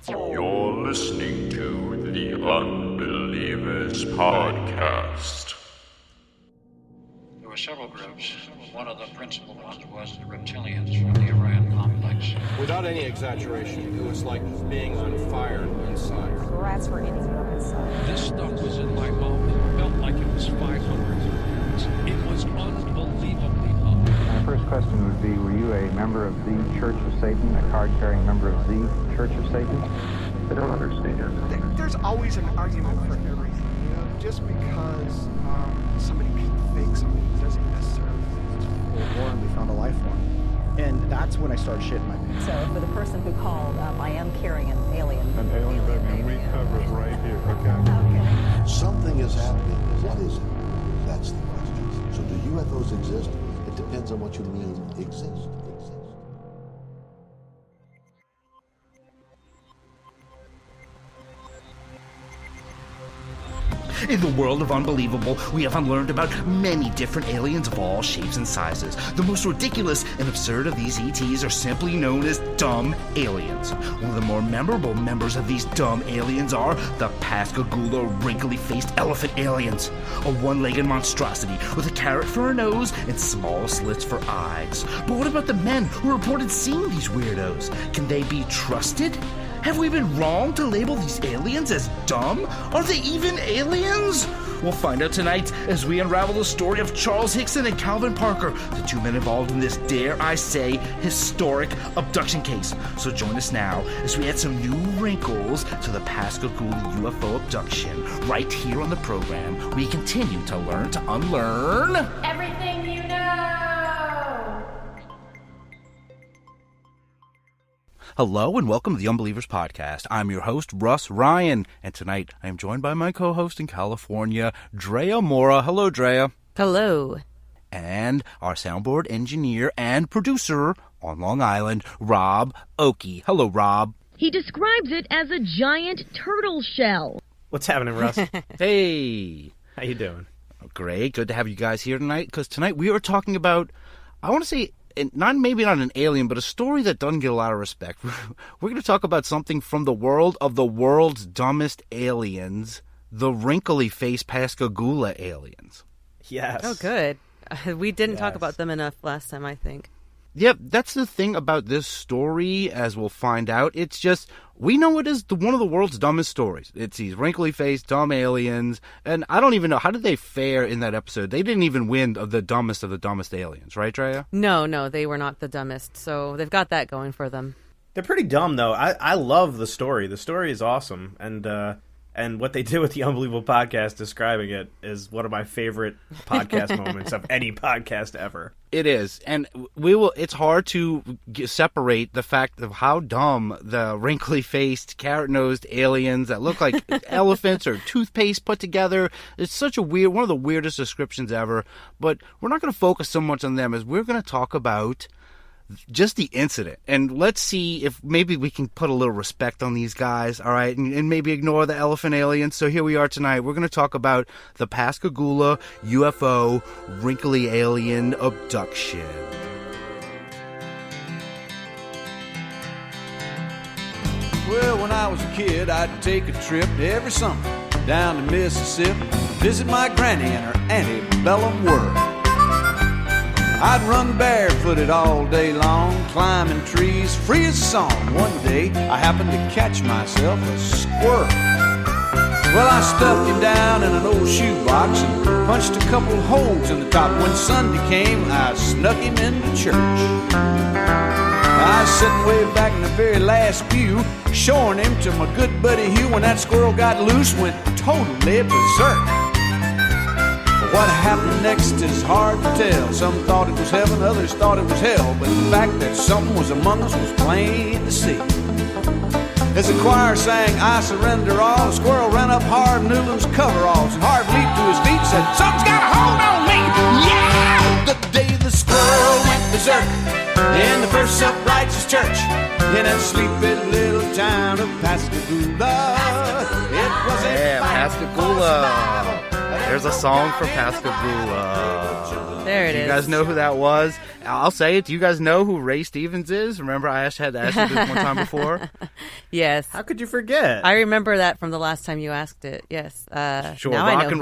You're listening to the Unbelievers podcast. There were several groups. One of the principal ones was the reptilians from the Orion complex. Without any exaggeration, it was like being on fire inside. Rats were eating them inside. This stuff was in my mouth. It felt like it was 500 pounds. It was unbelievably hot. My first question would be, were you a member of the Church of Satan, a card-carrying member of the Church of Satan? I don't understand. There's always an argument for everything. You know, just because somebody can fake something doesn't necessarily mean it's full war, and we found a life form. And that's when I started shitting my pants. So for the person who called, I am carrying an alien. An alien baby, and we cover it right here, okay? Okay. Something is happening. What is it? That's the question. So do UFOs exist? It depends on what you mean exist. In the world of Unbelievable, we have unlearned about many different aliens of all shapes and sizes. The most ridiculous and absurd of these ETs are simply known as dumb aliens. One of the more memorable members of these dumb aliens are the Pascagoula Wrinkly Faced elephant aliens, a one-legged monstrosity with a carrot for a nose and small slits for eyes. But what about the men who reported seeing these weirdos? Can they be trusted? Have we been wrong to label these aliens as dumb? Are they even aliens? We'll find out tonight as we unravel the story of Charles Hickson and Calvin Parker, the two men involved in this, dare I say, historic abduction case. So join us now as we add some new wrinkles to the Pascagoula UFO abduction right here on the program. We continue to learn to unlearn everything you know. Hello and welcome to the Unbelievers podcast. I'm your host, Russ Ryan, and tonight I am joined by my co-host in California, Drea Mora. Hello, Drea. Hello. And our soundboard engineer and producer on Long Island, Rob Oakey. Hello, Rob. He describes it as a giant turtle shell. What's happening, Russ? Hey. How you doing? Great. Good to have you guys here tonight, because tonight we are talking about, I want to say, maybe not an alien, but a story that doesn't get a lot of respect. We're going to talk about something from the world of the world's dumbest aliens, the Wrinkly Faced Pascagoula aliens. Yes. Oh, good. We didn't talk about them enough last time, I think. Yep, that's the thing about this story, as we'll find out. It's just, we know it is one of the world's dumbest stories. It's these wrinkly-faced, dumb aliens, and I don't even know, how did they fare in that episode? They didn't even win of the dumbest aliens, right, Drea? No, they were not the dumbest, so they've got that going for them. They're pretty dumb, though. I love the story. The story is awesome, and what they did with the Unbelievable podcast describing it is one of my favorite podcast moments of any podcast ever. It is, and it's hard to separate the fact of how dumb the wrinkly-faced, carrot-nosed aliens that look like elephants or toothpaste put together. It's such one of the weirdest descriptions ever, but we're not going to focus so much on them as we're going to talk about just the incident, and let's see if maybe we can put a little respect on these guys, all right, and maybe ignore the elephant aliens. So here we are tonight. We're going to talk about the Pascagoula UFO wrinkly alien abduction. Well, when I was a kid, I'd take a trip every summer down to Mississippi, visit my granny and her antebellum world. I'd run barefooted all day long, climbing trees, free as a song. One day, I happened to catch myself a squirrel. Well, I stuffed him down in an old shoebox and punched a couple holes in the top. When Sunday came, I snuck him into church. I was sitting way back in the very last pew, showing him to my good buddy Hugh. When that squirrel got loose, went totally berserk. What happened next is hard to tell. Some thought it was heaven, others thought it was hell. But the fact that something was among us was plain to see. As the choir sang, I surrender all, the squirrel ran up Harv Newland's coveralls. And Harv leaped to his feet, said, something's got a hold on me! Yeah! The day the squirrel went berserk in the first self-righteous church in that sleepy little town of Pascagoula. It was Pascagoula. There's a song from Pascagoula. There it Do is. you guys know who that was? I'll say it. Do you guys know who Ray Stevens is? Remember I had to ask you this one time before? Yes. How could you forget? I remember that from the last time you asked it. Yes. Sure. Now I know Rock and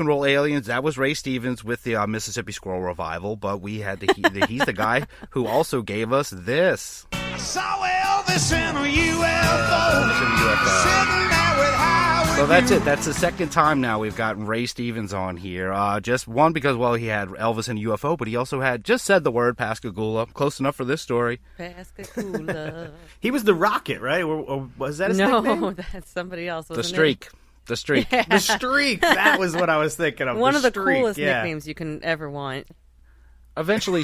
Roll Aliens. That was Ray Stevens with the Mississippi Squirrel Revival, but we had he's the guy who also gave us this. I saw Elvis in a UFO. Sitting there with Howard. So that's it. That's the second time now we've gotten Ray Stevens on here. Just one because, well, he had Elvis and UFO, but he also had just said the word Pascagoula. Close enough for this story. Pascagoula. He was the Rocket, right? Or was that his No, nickname? that's somebody else. The Wasn't Streak. It? The Streak. Yeah. The Streak. That was what I was thinking of. One of the Streak, coolest yeah. nicknames you can ever want. Eventually,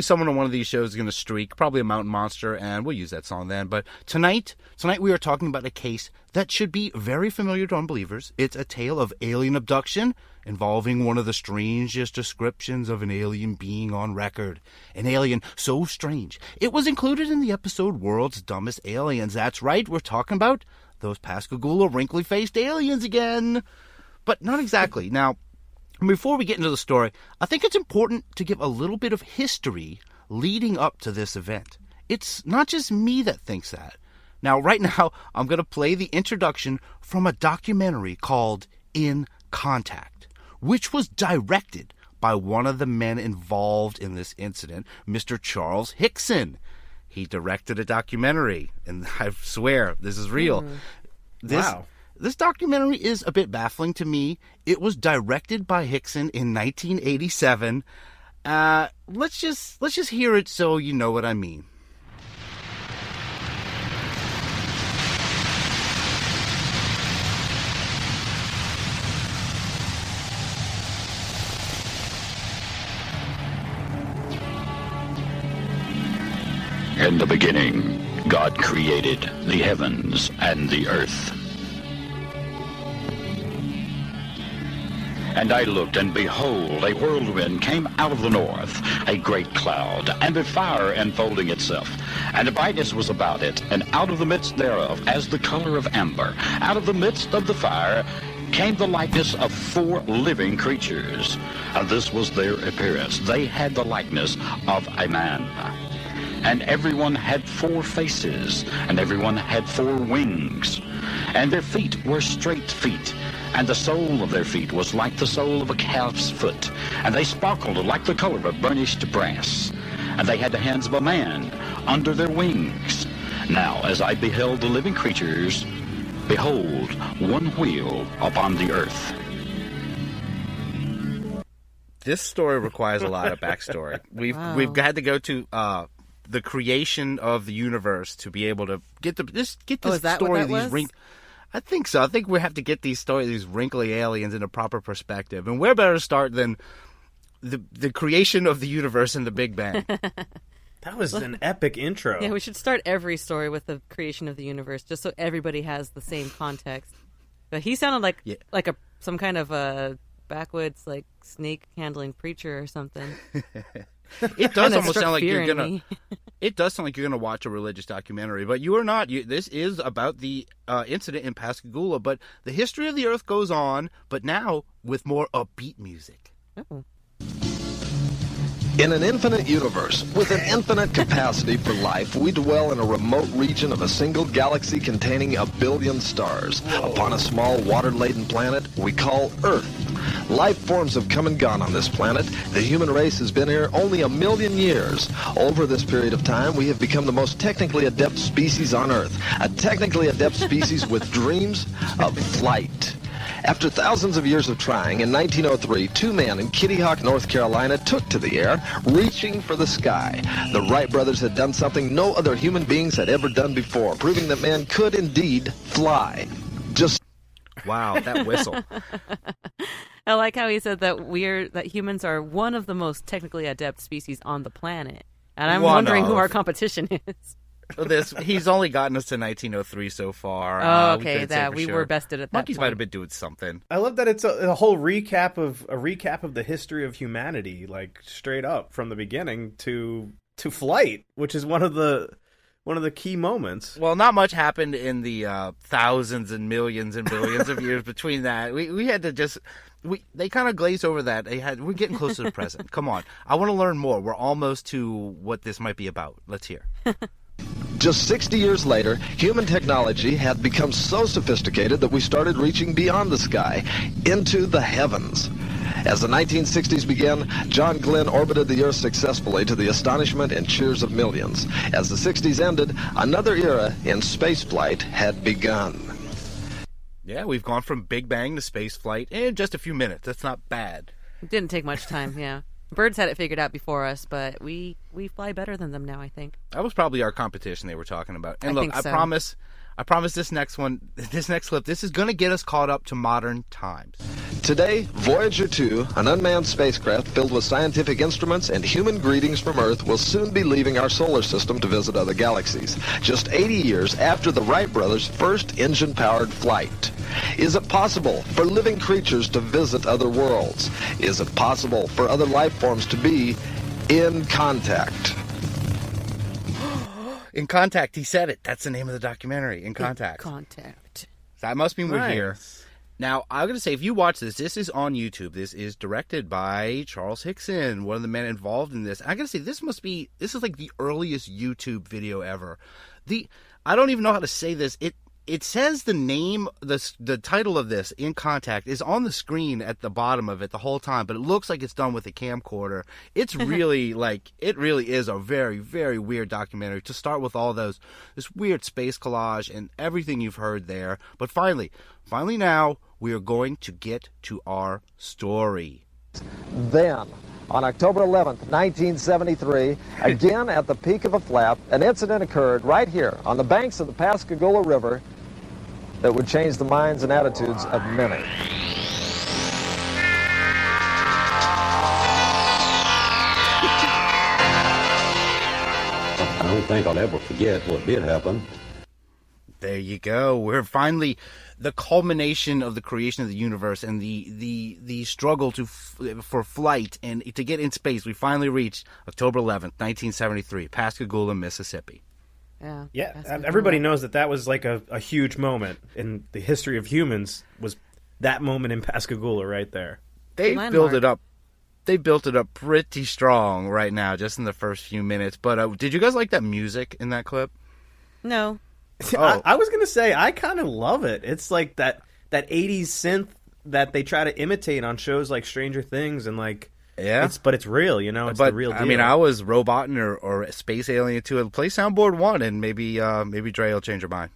someone on one of these shows is going to streak, probably a mountain monster, and we'll use that song then. But tonight we are talking about a case that should be very familiar to unbelievers. It's a tale of alien abduction involving one of the strangest descriptions of an alien being on record. An alien so strange, it was included in the episode World's Dumbest Aliens. That's right, we're talking about those Pascagoula Wrinkly Faced aliens again. But not exactly. Now, before we get into the story, I think it's important to give a little bit of history leading up to this event. It's not just me that thinks that. Now, right now, I'm going to play the introduction from a documentary called In Contact, which was directed by one of the men involved in this incident, Mr. Charles Hickson. He directed a documentary, and I swear, this is real. Wow. This documentary is a bit baffling to me. It was directed by Hickson in 1987. Let's just hear it so you know what I mean. In the beginning, God created the heavens and the earth. And I looked, and behold, a whirlwind came out of the north, a great cloud, and a fire enfolding itself. And the brightness was about it, and out of the midst thereof, as the color of amber, out of the midst of the fire, came the likeness of 4 living creatures. And this was their appearance. They had the likeness of a man. And everyone had 4 faces, and everyone had 4 wings. And their feet were straight feet. And the sole of their feet was like the sole of a calf's foot, and they sparkled like the color of burnished brass. And they had the hands of a man under their wings. Now, as I beheld the living creatures, behold, one wheel upon the earth. This story requires a lot of backstory. We've had to go to the creation of the universe to be able to get this story of these I think so. I think we have to get these wrinkly aliens in a proper perspective. And where better to start than the creation of the universe and the Big Bang? That was an epic intro. Yeah, we should start every story with the creation of the universe, just so everybody has the same context. But he sounded like some kind of a backwoods snake handling preacher or something. It does almost sound like you're gonna. It does sound like you're gonna watch a religious documentary, but you are not. This is about the incident in Pascagoula, but the history of the Earth goes on, but now with more upbeat music. Oh. In an infinite universe, with an infinite capacity for life, we dwell in a remote region of a single galaxy containing 1 billion stars. Upon a small water-laden planet we call Earth. Life forms have come and gone on this planet. The human race has been here only 1 million years. Over this period of time, we have become the most technically adept species on Earth. A technically adept species with dreams of flight. After thousands of years of trying, in 1903, 2 men in Kitty Hawk, North Carolina took to the air, reaching for the sky. The Wright brothers had done something no other human beings had ever done before, proving that man could indeed fly. Wow, that whistle. I like how he said that humans are one of the most technically adept species on the planet. And I'm wondering who our competition is. He's only gotten us to 1903 so far. Oh, okay, we were bested at that Monkeys point. might have been doing something. I love that it's a whole recap of the history of humanity, straight up from the beginning to flight, which is one of the one of the key moments. Well, not much happened in the thousands and millions and billions of years between that. We had to just they kind of glazed over that. We're getting close to the present. Come on, I want to learn more. We're almost to what this might be about. Let's hear. Just 60 years later, human technology had become so sophisticated that we started reaching beyond the sky into the heavens. As the 1960s began, John Glenn orbited the Earth successfully to the astonishment and cheers of millions. As the 60s ended, another era in spaceflight had begun. Yeah, we've gone from Big Bang to spaceflight in just a few minutes. That's not bad. It didn't take much time, yeah. Birds had it figured out before us, but we fly better than them now, I think. That was probably our competition they were talking about. And I look, think so. I promise this next clip, this is going to get us caught up to modern times. Today, Voyager 2, an unmanned spacecraft filled with scientific instruments and human greetings from Earth, will soon be leaving our solar system to visit other galaxies, just 80 years after the Wright brothers' first engine-powered flight. Is it possible for living creatures to visit other worlds? Is it possible for other life forms to be in contact? In Contact, he said it. That's the name of the documentary, In Contact. In Contact. That must mean we're Nice. here. Now, I'm going to say, if you watch this is on YouTube. This is directed by Charles Hickson, one of the men involved in this. I'm going to say, this is like the earliest YouTube video ever. I don't even know how to say this. It says the name, the title of this, In Contact, is on the screen at the bottom of it the whole time, but it looks like it's done with a camcorder. It's really it really is a very, very weird documentary to start with all this weird space collage and everything you've heard there. But finally now, we are going to get to our story. Then, on October 11th, 1973, again at the peak of a flap, an incident occurred right here on the banks of the Pascagoula River that would change the minds and attitudes of many. I don't think I'll ever forget what did happen. There you go. We're finally the culmination of the creation of the universe and the struggle for flight and to get in space. We finally reached October 11th, 1973, Pascagoula, Mississippi. Yeah, everybody knows that was like a huge moment in the history of humans, was that moment in Pascagoula right there. They built it up. They built it up pretty strong right now, just in the first few minutes. But did you guys like that music in that clip? No. Oh. I was going to say, I kind of love it. It's like that 80s synth that they try to imitate on shows like Stranger Things and like... Yeah, but it's real, you know. It's the real deal. I mean, I was roboting or Space Alien 2. Play Soundboard 1, and maybe Dre will change her mind.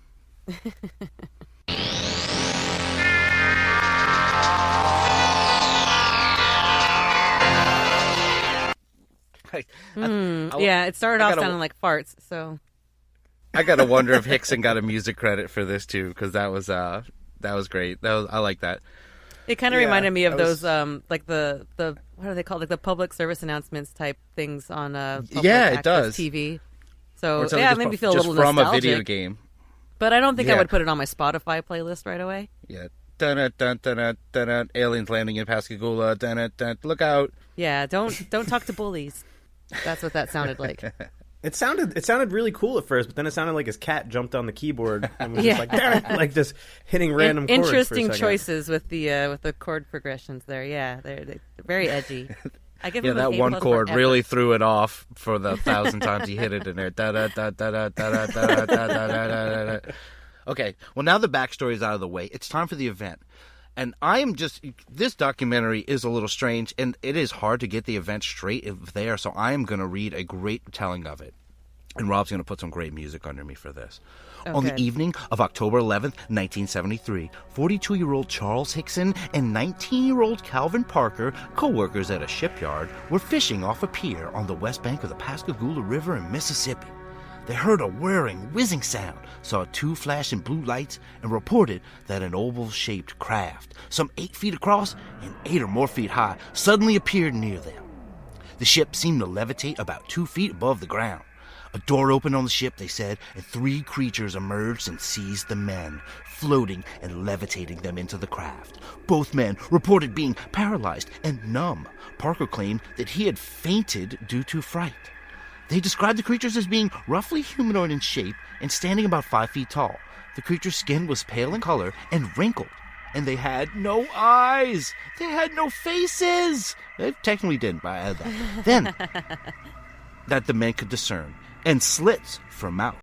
Yeah, it started off sounding like farts. So I gotta wonder if Hickson got a music credit for this too, because that was great. I like that. It kind of reminded me of those, like the what are they called? Like the public service announcements type things on public it does TV. So it made me feel a little from nostalgic. A video game. But I don't think I would put it on my Spotify playlist right away. Yeah, dun dun dun dun aliens landing in Pascagoula. Dun dun, look out! Yeah, don't talk to bullies. That's what that sounded like. It sounded really cool at first, but then it sounded like his cat jumped on the keyboard and was just like, damn it, like just hitting random chords. Interesting choices with the chord progressions there. Yeah, they're very edgy. I give him that one chord really threw it off for the 1,000 times he hit it in there. Okay, well now the backstory is out of the way. It's time for the event. And this documentary is a little strange, and it is hard to get the event straight there, so I am going to read a great telling of it. And Rob's going to put some great music under me for this. Okay. On the evening of October 11th, 1973, 42-year-old Charles Hickson and 19-year-old Calvin Parker, co-workers at a shipyard, were fishing off a pier on the west bank of the Pascagoula River in Mississippi. They heard a whirring, whizzing sound, saw 2 flashing blue lights, and reported that an oval-shaped craft, some 8 feet across and 8 or more feet high, suddenly appeared near them. The ship seemed to levitate about 2 feet above the ground. A door opened on the ship, they said, and 3 creatures emerged and seized the men, floating and levitating them into the craft. Both men reported being paralyzed and numb. Parker claimed that he had fainted due to fright. They described the creatures as being roughly humanoid in shape and standing about 5 feet tall. The creature's skin was pale in color and wrinkled, and they had no eyes. They had no faces. They technically didn't, but I added that. Then, that the men could discern, and slits for mouth.